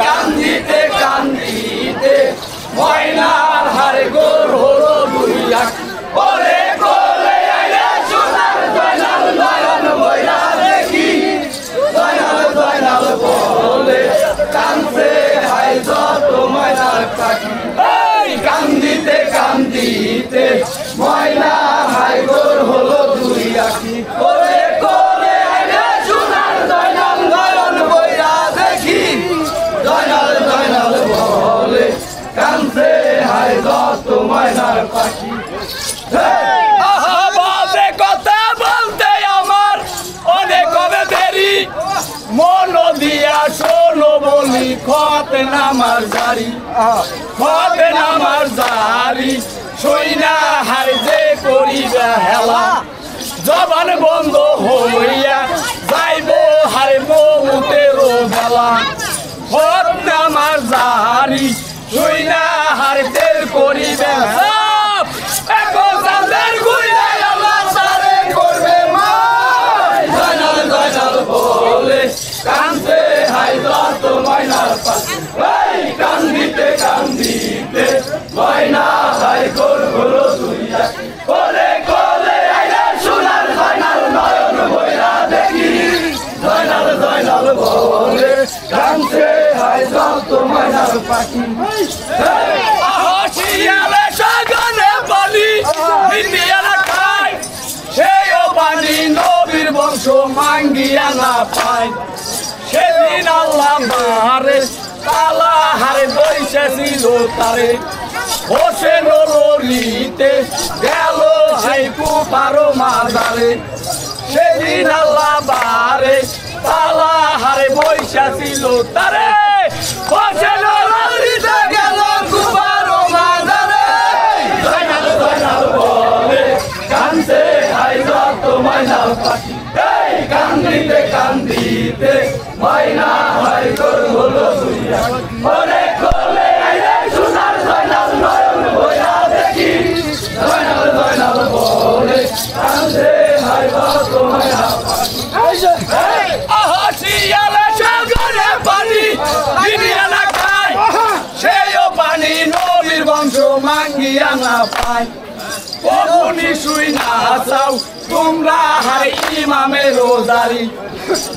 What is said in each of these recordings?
কান্দিতে কান্দিতে ময়নার হারে গোর হলো দুই আঁখি ওরে কোলে আইলে সোনার জয়নাল নয়ন বইরা দেখি জয়নাল জয়নাল বলে কান্দে হায় যত ময়নার পাখি কান্দিতে কান্দিতে ময়নার হায় গোর হলো দুই আঁখি ওরে কোলে আইলে সোনার জয়নাল নয়ন বইরা দেখি জয়নাল জয়নাল বলে কান্দে হায় যত ময়নার পাখি বাজে কথা বলতে আমার অনেক হবে দেরি মন দিয়া শোনো বলি খতে নামার জারি খতে নামার জারি সইনা হার যে করিবা হেলা জবান বন্ধ হইয়া যাইব হারে মৌতেরও বেলা খত নামার জারি সইনা হার যে করিবে কান্দে হাই যত ময়নার পাখি কান্দিতে কান্দিতে ময়না হাই গোর হলো দুই আঁখি কোলে কোলে আইলে সোনার জয়নাল নয়ন বইরা দেখি জয়নাল জয়নাল বলে কান্দে হাই যত ময়নার পাখি শিয়ালে সাগরে বলি ইন্ডিয়ানা খাই সেও পানি নবীর বংশ মাঙ্গিয়া না পায় সেদিন আল্লাহ মারে তালা হারে বৈশেছিল তারে বসে নলিতে গেল হাইকু পারো মাজারে সেদিন আল্লাহ বারে তালা হারে বৈশেছিল তারে বসে নলিতে গেল কুপারো মাজারে জয়নাল জয়নাল বলে কান্দে হাই যত ময়নার পাখি কান্দিতে কান্দিতে ময়না হাই গোর হলো দুই আঁখি ওরে কোলে আইলে সোনার জয়নাল নয়ন বইরা দেখি জয়নাল জয়নাল বলে কান্দে হাই যত ময়নার পাখি শিয়ালে সাগরে পানি কিনিয়া না খায় সেও পানি নবীর বংশ মাঙ্গিয়া না পায় কখনই শুই না চাও তোমরা হারে ইমামের রোজারি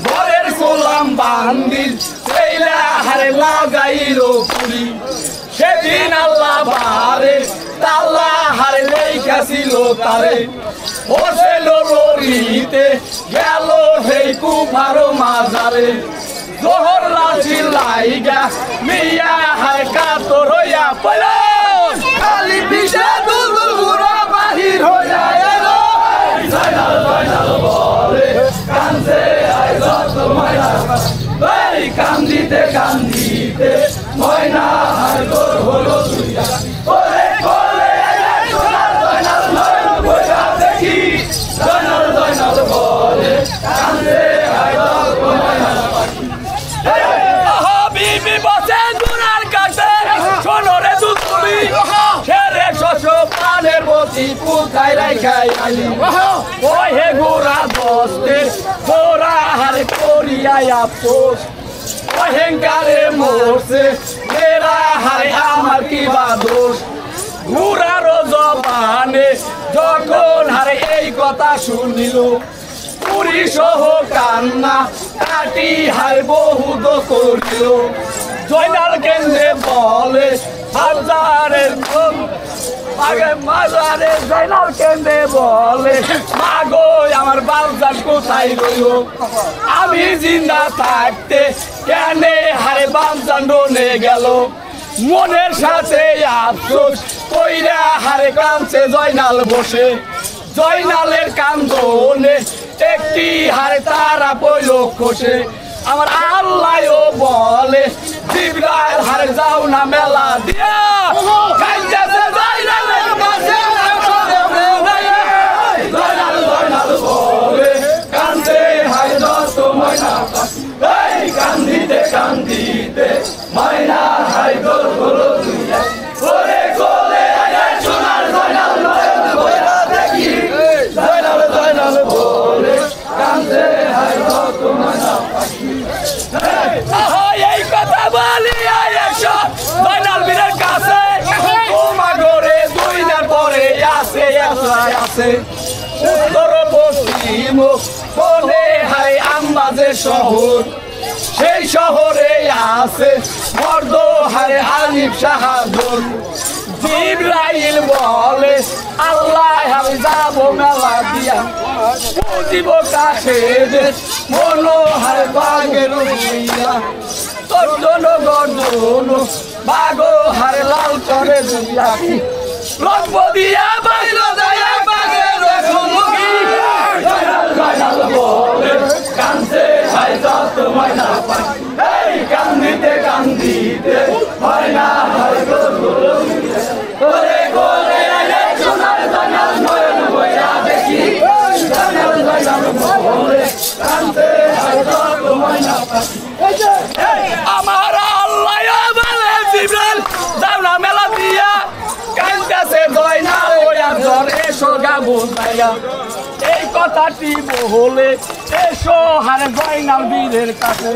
ঘরের গোলাম বান্দির সেইলা হারে লাগাইল পুরি সেদিন আল্লাহ বারে তাল্লা হারে লেখাছিল তারে বসে লরিতে গেল সেই কুফারো মাজারে জোহর লাচি লাইগা মিয়া হারে কাতর হইয়া পড়ল খালি পিছে দুলুল গুড়া বাহির হইয়া এলো জয়নাল জয়নাল বলে কান্দে হাই যত ময়নার পাখি কান্দিতে কান্দিতে ময়না হাই গোর হলো দুই আঁখি ওরে কোলে আইলে সোনার জয়নাল নয়ন বইরা দেখি জয়নাল জয়নাল বলে কান্দে হাই যত ময়নার পাখি বিবি বসে গুনার কাছে শোনো রে দুধুলি ছেড়ে শস্য পানের বসি কোথায় রাখাই আলি ওই হে গোরা বসতে গোরা হারে করিয়া আফসোস অহংকারে মরছে মেরা হারে আমার কি বা দোষ ঘুরার জবানে যখন হারে এই কথা শুনিল পুরী সহ কান্না কাটি হারে বহুত করিল জয়নাল কেন্দ্রে বলে হাজারের আগে মাজারে জয়নাল কেন্দ্রে বলে মাগো আমার বালজান কোথায় রইল আমি জিন্দা থাকতে কেনে হারে বালজান রনে গেল মনের সাথে আফসোস কইরা হারে কাঁদছে জয়নাল বসে জয়নালের কান্দনে একটি হারে তারা পইল খসে আমার আল্লাহও বলে জিবরাইল হারে যাও না মেলা দিয়া কাইজাছে জয়নালের কাছে জয়নাল জয়নাল বলে কান্দে হায় যত ময়না পাখি কান্দিতে কান্দিতে ময়না হায় গোর হলো দুই আঁখি ওরে কোলে আইলে সোনার জয়নাল নয়ন বইরা দেখি জয়নাল জয়নাল বলে কান্দে হায় যত ময়না পাখি এই কথা বলে আছে উত্তর পশ্চিম কোণে হায় আম্বাজের শহর সেই শহরে আছে মর্দ হারে হানিফ শাহাদুর জিবরাইল বলে আল্লাহ আমি যাব মেলা দিয়া বুঝিব কাছে মনোহার বাগের হইয়া তোর জন্য গর্জন বাগো হারে লাল করে দিয়া লক্ষ্য দিয়া বাইল যায় বাগের মুখী জয়নাল বলে কান্দে হাই যত ময়না পাখি এই কান্দিতে কান্দিতে ময়না হাই গরু ওরে গোলে আলে সোনার জয়নাল নয়ন বইয়া দেখি জয়নাল বলে কান্দে হাই যত ময়না পাখি আমার আল্লাহ বলে জিবরাইল যাও না মেলা দিয়া কান্দাছে জয়নাল ওয়া জ্বর এসো গাবো যাইয়া এই কথাটি বলে এসো হারে জয়নাল বীরের কাছে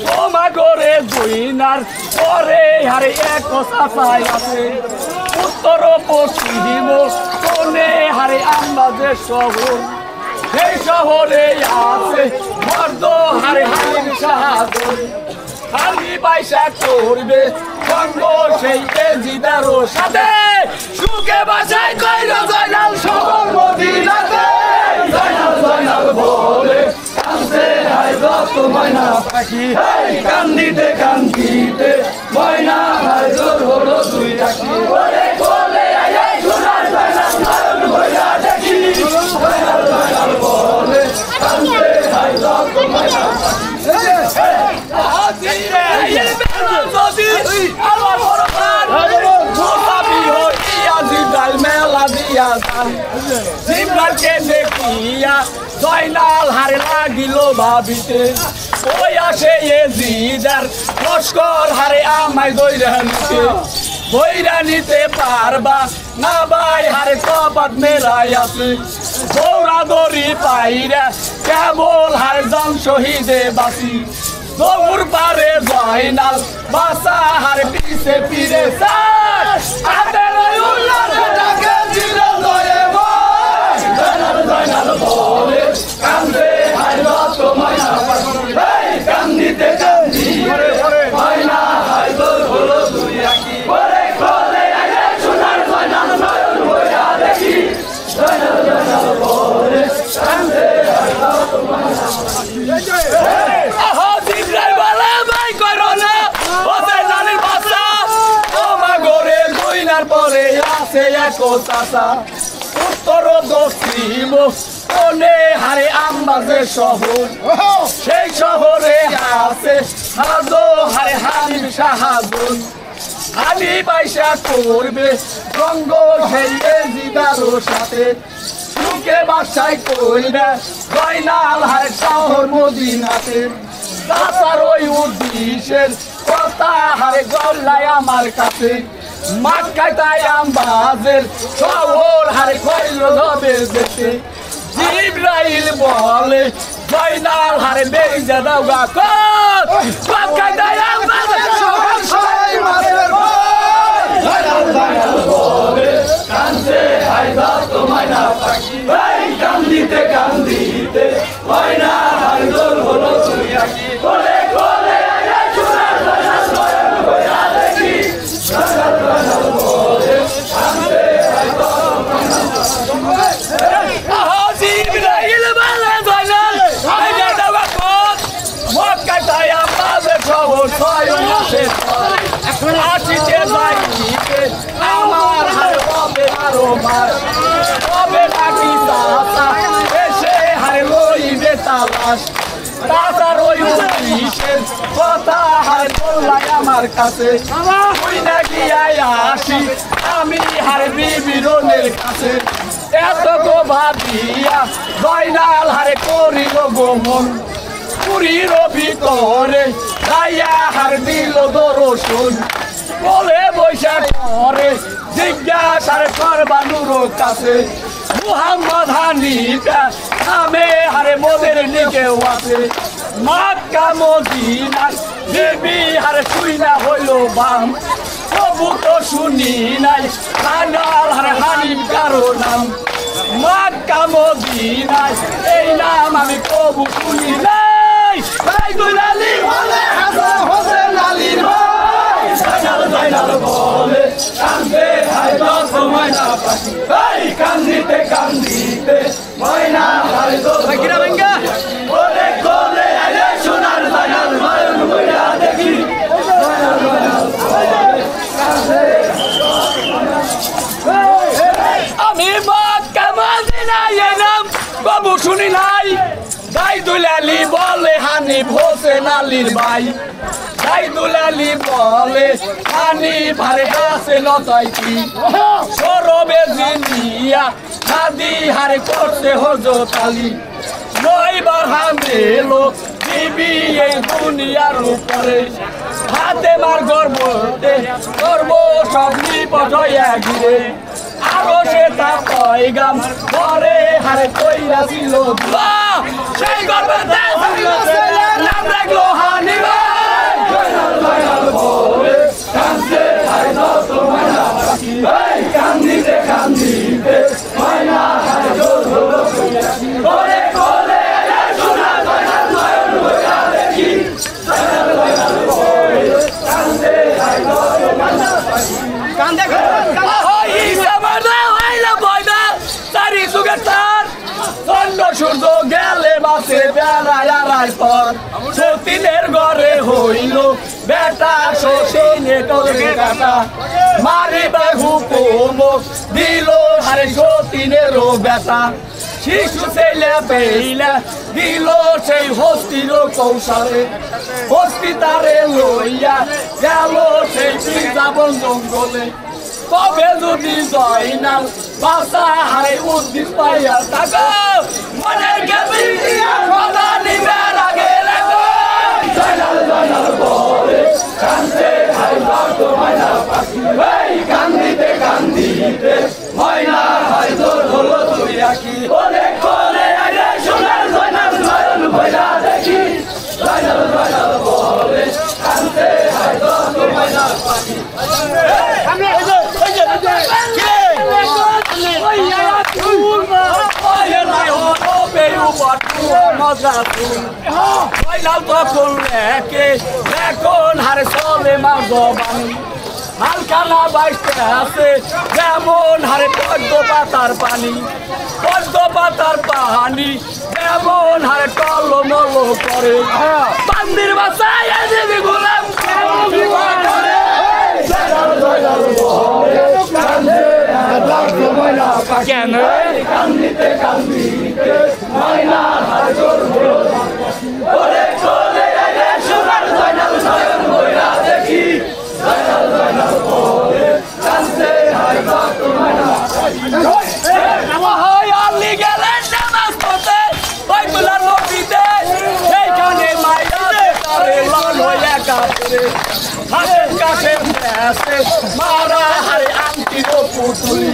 তোমা করে জয়নাল পরে হারে এক চাচাই আছে উত্তর পশ্চিম কোণে হারে আম্বাজের শহর সেই শহরে আছে মর্দ হারে হানিফ শাহাদুর আমি পয়সা করবে সঙ্গ সেই জিদারও সাথে সুখে বাসায় কইল জয়নাল শহর মদিনাতে জয়নাল বলে কান্দে হাই যত ময়না পাখি এই কান্দিতে কান্দিতে ময়না হাই জোর হলো দুই রাখি ওরে কোলে আয় সোনার জয়নাল নয়ন বইয়া দেখি জয়নাল বলে কান্দে হাই যত ময়না জয়নাল হারে লাগিল ভাবিতে ওই আসে এ জিদার লস্কর হারে আমায় দৈরা নিতে পারবা না ভাই হারে কপাত মেলাই আছে দৌড়া দৌড়ি পাইরা কেবল হারে জন শহীদে বাসি দৌড় পারে জয়নাল বাসা হারে পিছে পিরে জয়নাল বলে কান্দে হায় যত ময়না পাখি কান্দিতে কান্দিতে ময়না হায় তোর হলো দুই রাখি ওরে কোলে আয় সোনার জয়নাল নয়ন বইয়া দেখি জয়নাল বলে কান্দে হায় যত ময়না আহা জিবরাইল বলে ভাই করো না ওতে জানির বাচ্চা তোমা গরে দুইনার পরে আছে এক চাচা উত্তর দক্ষিণ কোণে হারে আম্বাজের শহর সেই শহরে আছে হাজো হারে হানিফ শাহাদুর আলী পয়সা করবে রঙ্গ সেই জিদারও সাথে সুখে বাসায় করবে জয়নাল হারে শহর মদিনাতে চাচার ওই উদ্দেশ্যের কথা হারে গল্লায় আমার কাছে মাক্কায় তাই আম্বাজের শহর হারে কইল হবে যেতে জিবরাইল বলে জয়নাল হারে বেরিয়ে দাও গা মাক্কায় তাই আম্বাজের শহর সবাই মাসের জয়নাল বলে কান্দে হায় যত ময়না পাখি এই কান্দিতে কান্দিতে ময়না হায় জোর হলো তুই রাখি কোলে কোলে আয় সোনার জয়নাল নয়ন বইয়া দেখি জয়নাল বলে কান্দে হায় যত ময়না পাখি জিবরাইল বলে জয়নাল হায় দাও গা মক্কায় তাই আম্বাজের শহর ছয় মাসের এখন আসিতে যাইতে আমার হারে হবে আরো মাস হবে নাকি চাচা এসে হারে লইবে তালাশ তাছার ওই উদ্দেশ্যের কথা হারে বললাই আমার কাছে তুই নাকি আসি আমি হারে বিবরণের কাছে এত গো ভাবিয়া জয়নাল হারে করিল গোমন পুরীর ভিতরে গাইয়া হার দিল দর্শন বলে বৈশা করে জিজ্ঞাসার করবানুর কাছে মুহাম্মদ হানিফা নামে হারে মোদের নিকেও আছে মক্কা মদিনার দেবী হারে শুই না হইল বাম তবু তো শুনি নাই জয়নাল হারে হানিফ কারো নাম মক্কা মদিনায় এই নাম আমি কবু শুনি নাই জাইদুল আলী বলে হাসান হোসেন আলীর ভাই জাইনাল বলে কান্দে হায়দার ময়না পাখি এই কান্দিতে কান্দিতে ময়না হায়দার কিরা ভাঙ্গা ওরে কোলে আরে সোনার জাইনাল নয়ন বইরা দেখি আমি মক্কা মদিনায় এলাম কবু শুনি নাই জাইদুল আলী বলে হানিফ হোসেন আলীর ভাই জাইদুল আলী বলে হানিফ হারে আছে লতাই কি সরবে জিনিয়া নাদি হারে করতে হযরত আলী নয়বার হামেলো বিবি এই দুনিয়ার উপরে হাতে মার গর্বতে গর্ব সব নিপট হইয়া ঘিরে আরো সে তার পয়গাম পরে হারে কইরা ছিল সেই গর্বতে নাম রাখলো হানিফ কান্দিতে কান্দিতে ময়না হায়দার হলো ওরে কোলে সোনা জয়নাল নয়ন বইরা দেখি কান্দে হায়দার ময়না কান্দে ওই সামনে হইলা বয়না তারি সুগতার চন্দ্র সূর্য গেলে বাসে বেড়ায় আড়াই পর সতীনের ঘরে হইল বেটা শশীনে টলকে কাটা মারিবা হুকুম দিল হারে সতীনেরও বেটা শিশু ছেলে পেইলা দিল সেই হস্তির কৌশলে হস্তি তারে লইয়া গেল সেই বৃন্দাবন জঙ্গলে তবে যদি জয়নাল বাসা হারে উদ্দিস পাইয়া থাকো মনের কেবি কথা নিবার আগে লাগো জয়নাল জয়নাল বলে কান্দে হায়দার তো ময়না পাখি এই কান্দিতে কান্দিতে ময়না হায়দার হলো তুই রাখি ওরে কোলে আরে সোনার জয়নাল নয়ন বইরা দেখি জয়নাল জয়নাল বলে কান্দে হায়দার তো ময়না পাখি এখন হারে চলে মার জবানি হালকানা বাইতে আছে যেমন হারে পদ্ম পাতার পানি যেমন হারে টল মল করে বান্দির বাসায় দেবী গোলাম কেন কান্দিতে কান্দিতে ময়না হায়দার হলো ওরে কোলে আরে সোনার জয়নাল নয়ন বইরা দেখি জয়নাল জয়নাল বলে কান্দে হায়দার তো ময়না হয় আলী গেলেন নামাজ পড়তে বাইতুল্লাহ নবীতে সেইখানে মাইয়া তারে লাল হইয়া কাঁপে হাসেন কাশেম দেশে মারা হারে আংটির পুতুলি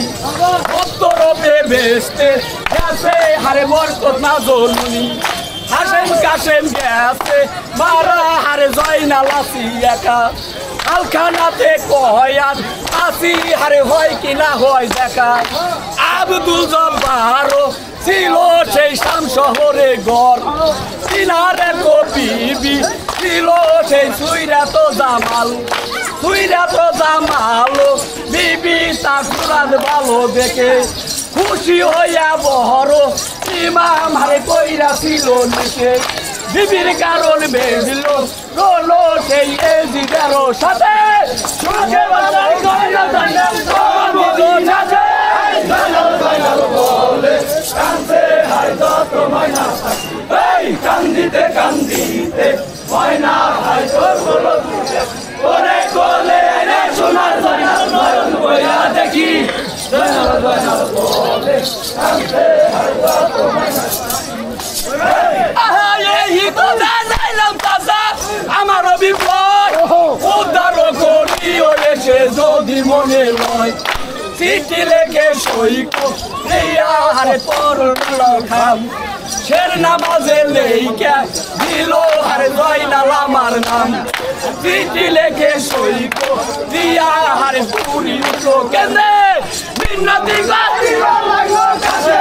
উত্তর বেবেস্তে গেছে হারে বরকত না জলুনি হাসেন কাশেম গেছে মারা হারে জয়নাল আসি একা আলখানাতে কয়াত আসি হারে হয় কিনা হয় দেখা আব্দুল জব্বার ছিল সেই শাম শহরে ঘর কিনারে কবিবি ছিল সেই সুইরাত জামাল বিবি তার সুরাত ভালো দেখে খুশি হইয়া বহর ইমাম হারে কইরা ছিল নিচে বিবির কারণ বেদিল রোলো সেই এজিদেরও সাথে সুখে বাজার কইরা জানাল সাথে বলে কান্দে হায়দার তো ময়না এই কান্দিতে কান্দিতে ময়না হায়দার হলো ওরে কোলে রে সোনার জয়নাল নয়ন বইরা দেখি জয়নাল জয়নাল বলে কান্দে হায়দার তো ময়না এই তো জানাইলাম চাচা আমার বিপদ উদ্ধার করিও এসে যদি মনে লয় চিঠি লেখে সই করিয়া হারে পড়ল খাম শের নামাজে লেখা দিল হারে জয়নাল আমার নাম চিঠি লেখে সই করিয়া হারে পুরি উঠো কেন ভিন্ন দিগা লাগলো কাছে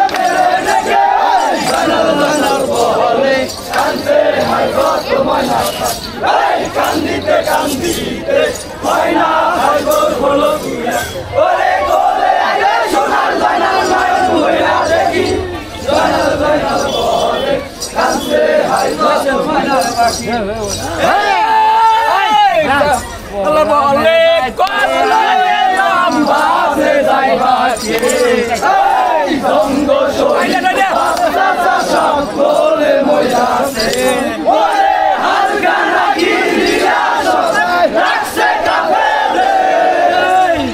তো ময়নার পাখি এই কান্দিতে কান্দিতে ময়না হাই গোল হলো তুইয়া ওরে কোলে আইলে সোনার জয়নাল নয়ন ভইরা দেখি জয়নাল জয়নাল বলে কান্দে হাই গোল ময়নার পাখি আল্লাহ বলে কোলে বাজে যায় বাজে এই জঙ্গ শহীদ বাচ্চা সব কোলে মইরাছে ওরে হালকা নাকি দিয়া রাখছে কাফেরে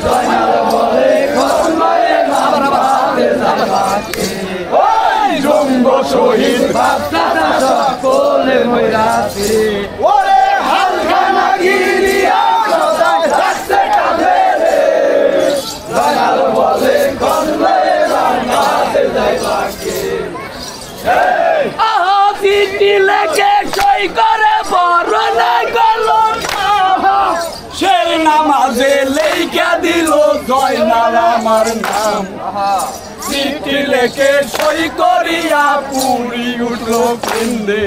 জয়নাল বলে কোলে বাজে যায় বাজে ওই জঙ্গ শহীদ বাচ্চা সব কোলে মইরাছে ওরে হালকা নাকি দিয়া রাখছে কাফেরে জয়নাল বলে কোলে বাজে যায় বাজে চিঠি লেখে সই করে বরণে গেল শের নামাজে লেখা দিল জয়নাল আমার নাম চিঠি লেখে সই করিয়া পুরি উঠলো কেন্দে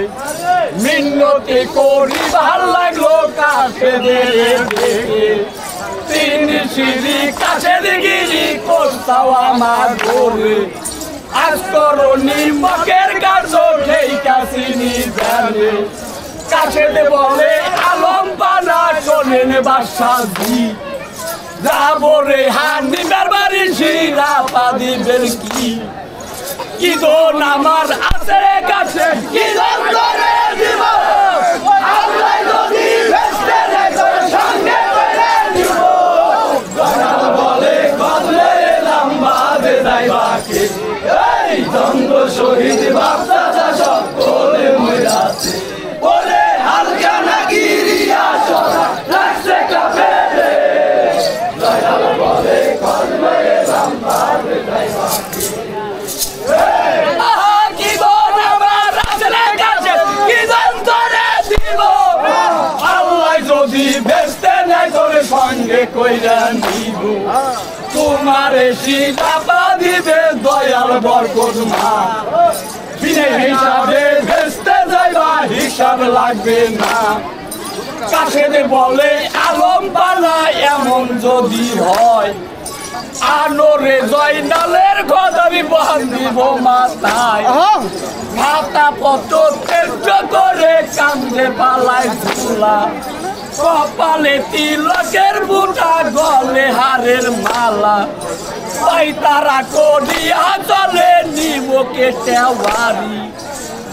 মিন্নতি করি ভাল লাগলো কাছে দেখে তিন সিঁড়ি কাছে গিরি করতাও আমার ঘরে আজ করনি মকের গাছ সেই কাছিনি জানে কাছে বলে আলম পানা শোনেন বাসাদি যাবো রে হানিবার বাড়ি শিরা পা দিবেন কি দোন আমার আছে কাছে কি দোন করে দিব আল্লাহ যদি বেস্তে দেয় সঙ্গে করে দিব জয়নাল বলে কদলে লম্বা দে যায় বাকি এই জঙ্গ শহীদ বাচ্চা সব কোলে মইরাছে ওরে হালকা নাকি রিয়া সদা রাখছে কাফেরে জয়নাল বলে কদলে লম্বা দে যায় বাকি কি দোন আমার আসলে কাছে কি দোন করে দিব আল্লাহ যদি বেস্তে নেয় তোরে সঙ্গে কইরা নিব তোমারে শিলাপা দিবে দয়াল বরকত মা বিনে হিসাবে ভেস্তে যাইবা হিসাব লাগবে না কাছে বলে আলম পালা এমন যদি হয় আনোরে জয়নালের গদাবি বহান দিব মাথায় মাথা পত চেষ্ট করে কান্দে পালায় ঝুলা কপালে তিলকের বুটা গলে হারের মালা তাই তারা করিয়া চলে নিবকে টেওয়ারি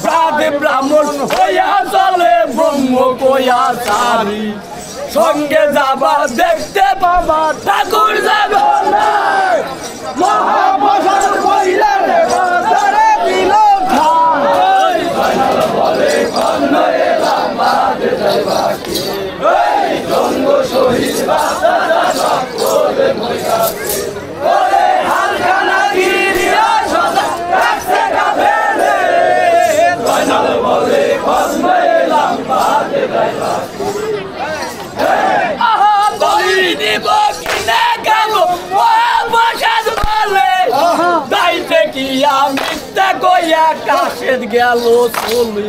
সাধে ব্রাহ্মণ হইয়া চলে ব্রহ্ম কইয়া সারি সঙ্গে যাবা দেখতে পাবা ঠাকুর যাব না মহাপ্রসাদ কইলে রে বাজারে দিল খাই জয়নাল বলে কন্যা এলাম বাদে যায় বাকি এই জঙ্গ শহীদ বাচ্চা সব কোলে মইরাছে ওরে হালকা নাকি রিয়া সদা রাখছে কাফেরে জয়নাল বলে কন্যা এলাম বাদে যায় বাকি মিথ্যা কইয়া কাশেদ গেল চলে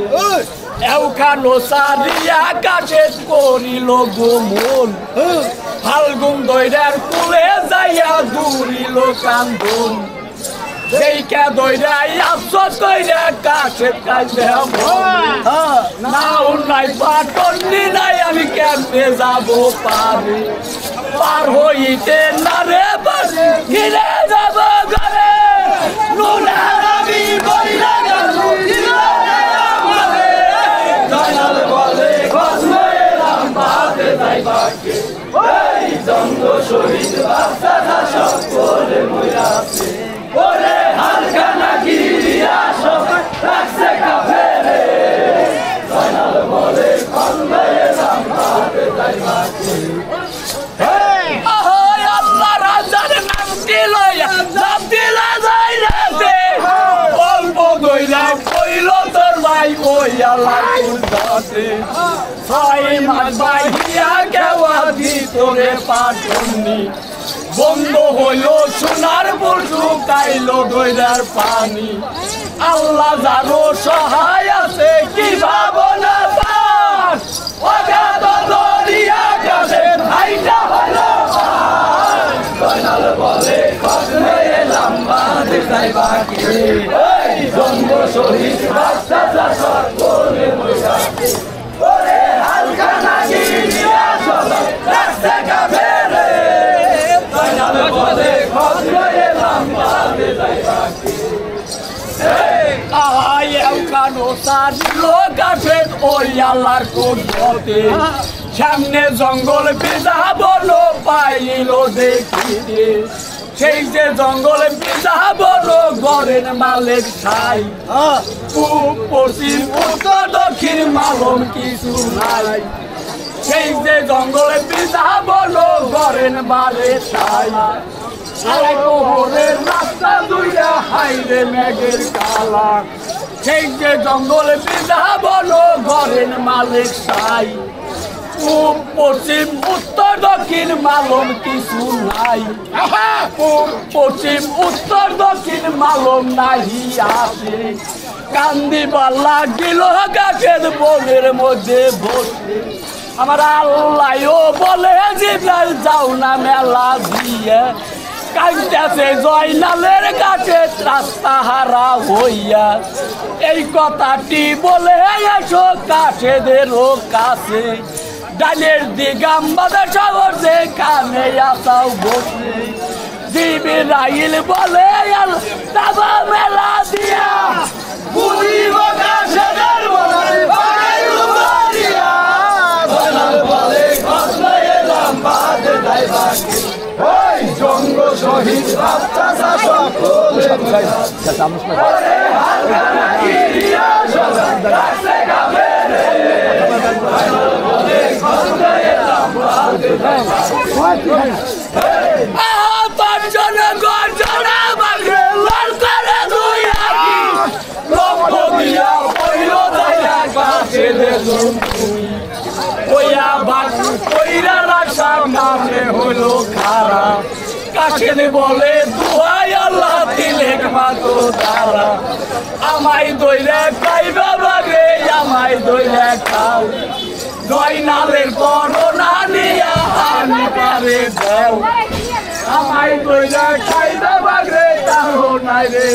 এওখানো সারিয়া কাশেদ করিল গোমন ফাল্গুন দৈরার কুলে যাইয়া দূরিল কান্দন সেইকা দৈরাই আফসোস কইরা কাশেদ কাইছে না নাই পাটনি নাই আমি কেমনে যাব পারি পার হইতে না রে বাস ঘিরে যাব ঘরে নুনারাবি বইলা গেল জয়নাল বলে কসমে এলাম বাদে যাই বাকি এই জঙ্গ শহীদ বাচ্চা সব কোলে মইরাছে ওরে হালকা নাকি রিয়া সব রাখছে কাফেরে জয়নাল বলে কসমে এলাম বাদে যাই বাকি আল্লাহ রাজার নাম কি লইয়া সব দিলা যায় রাতে অল্প গইলা কইল তোর ভাই কইয়া লাগুর দাতে ছয় মাস বাইয়া কেওয়া দি তোরে পাটনি বন্ধ হইল সোনার বসু কাইল দইরার পানি আল্লাহ যারো সহায় আছে কি ভাবনা অগাধ দরিয়া কাছে ভাইটা হলো জয়নাল বলে খসলে এলাম বাঁধে যাই বাকি এই জন্ম শহীদ রাস্তা চাষর করে বৈশাখী ওরে হালকা নাকি নিয়া সবাই রাস্তা কাবে রে জয়নাল বলে খসলে এলাম বাঁধে যাই বাকি সামনে জঙ্গল বিজাবলো পাইল দেখিতে সেই যে জঙ্গল বিজাবলো গরের মালিক ছাই পশ্চিম উত্তর দক্ষিণ মালম কিছু নাই সেই যে জঙ্গল বিজাবলো গরের মালিক ছাই রাস্তা দুইটা হাইরে মেঘের কালা সেই যে জঙ্গলে বিধা বলো ঘরের মালিক সাই পশ্চিম উত্তর দক্ষিণ মালম কিছু নাই পশ্চিম উত্তর দক্ষিণ মালম নাহি আসে কান্দিবার লাগিল গাছের বনের মধ্যে বসে আমার আল্লাহও বলে জিব্রাইল যাও না মেলা দিয়ে কাঁদতেছে জয়নালের কাছে রাস্তা হারা হইয়া এই কথাটি বলে এসো কাছেদেরও কাছে ডালের দিগাম্বাদের শহর যে কানে আসাও বসে জিবরাইল বলে তাবা মেলা দিয়া বুঝিব কাছেদের বলে বাগাইরু বাড়িয়া জয়নাল বলে খসলে এলাম বাঁধে যাই বাকি ওই জঙ্গ শহীদ রাস্তা চাষর করে ওরে হালকা নাকি নিয়া সবাই রাস্তা কাবে রে জয়নাল বলে খসলে এলাম বাঁধে যাই হলো খারাপ কাছে বলে দুহাই আল্লাহ দিলে মাতো তারা আমায় দইলে খাইবা বাগে আমায় দইলে খাও জয়নালের করোনা নিয়া হানি পারে দেও আমায় দইলে খাইবা বাগে তাও নাই রে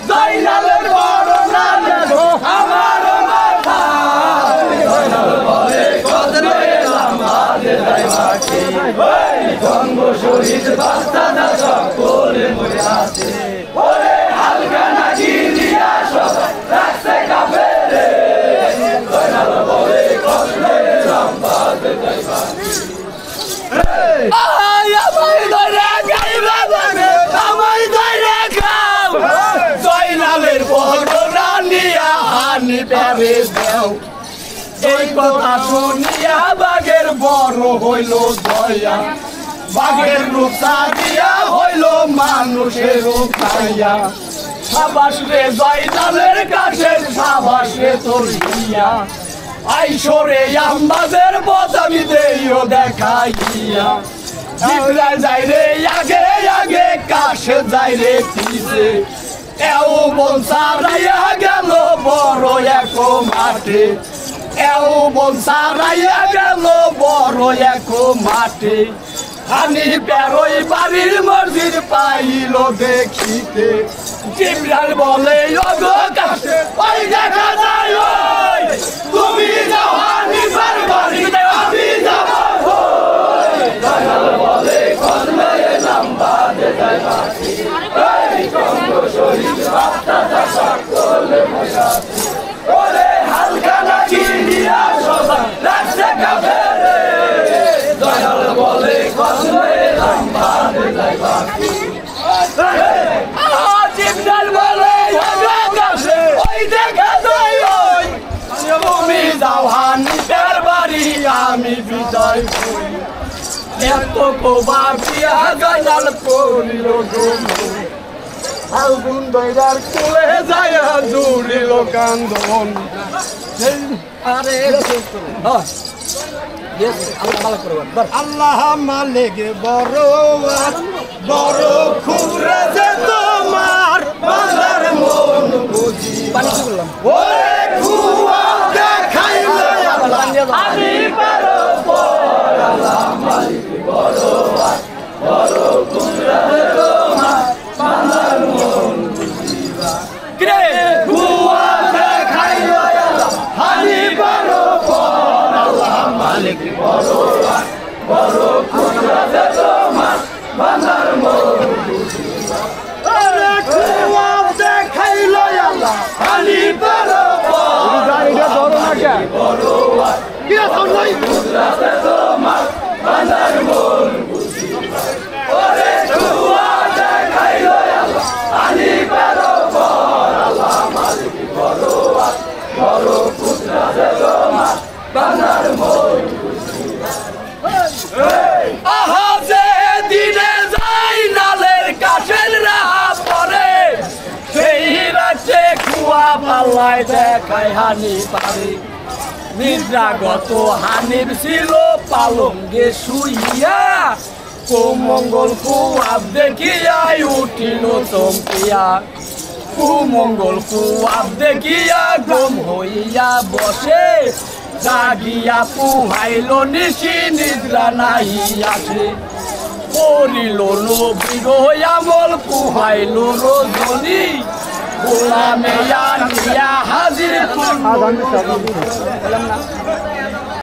জয়নালের করোনা দেখো আমার মাথা জয়নাল বলে খসলে এলাম বাঁধে যাই বাকি ওই জন্ম শহীদ রাস্তা চাষর করে মরে আছে ওরে হালকা নাকি নিয়া সবাই রাস্তা কাবে রে জয়নাল বলে খসলে এলাম বাঁধে যাই বাকি আমায় ধরে খাইবা বাগে আমায় ধরে খাও জয়নালের করোনা নিয়া হানি পারে দেও এই কথা শুনিয়া বাঘের বড় হইল দয়া বাঘের রূপা দিয়া হইল মানুষের খাইয়া সাবাস রে জয়নালের কাছে সাবাস রে তোর দিয়া আইসরে আমাদের বদামি দেইও দেখাইয়া জিবরাইল যাই রে আগে আগে কাছে যাই রে পিছে এও বন সারাইয়া গেল বড় এক মাঠে এও বন সারাইয়া গেল বড় এক মাঠে হানি বেরোই বাড়ির মসজিদ পাইল দেখিতে জিবরাইল বলে ওগো কাছে ওই দেখা যায় ওই তুমি যাও হানি বাড়ি আমি যাব জয়নাল বলে খসলে এলাম বাঁধে যাই বাকি এই জঙ্গ শহীদ রাস্তা চাষর করে মরে আছে ওরে হালকা নাকি নিয়া সবাই রাস্তা কাবে রে জয়নাল বলে খসলে এলাম বাঁধে যাই বাকি জিবরাইল বলে ওগো কাছে ওই দেখা যায় ওই তুমি যাও হানিফের বাড়ি আমি বিদায় হই এত কোবার দিয়া জয়নাল করিল ফাল্গুন দৈরার কোলে যায় জুড়িল কান্দন আরে আল্লাহ মালিক বড় বড় খুবরে যে তোমার বাজার মন বুঝি ওরে খুয়া দেখাইলে আল্লাহ বড় কুদরতে তোমার বান্দার মন দেখাইলো আল্লাহ পানি পেরো কুদরতে তোমার বান্দার মন ওরে খুয়া দেখাইলো আল্লাহ পানি পেরো আল্লাহ মালিক বড় কুদরতে তোমার বান্দার মন আহা যে দিনে যাই নালের কাশের রাহা পরে সেই রাতে কুয়া পাল্লায় দেখায় হানি পারে নিদ্রাগত হানির ছিল পালঙ্গে শুইয়া কুমঙ্গল কুয়াব দেখিয়া উঠিল চমকিয়া কুমঙ্গল কুয়াব দেখিয়া গম হইয়া বসে জাগিয়া পুহাইল নিশি নিদ্রা নাহিয়াছে করিল নবীর আমল পুহাইল রজনী গোলামে আনিয়া হাজির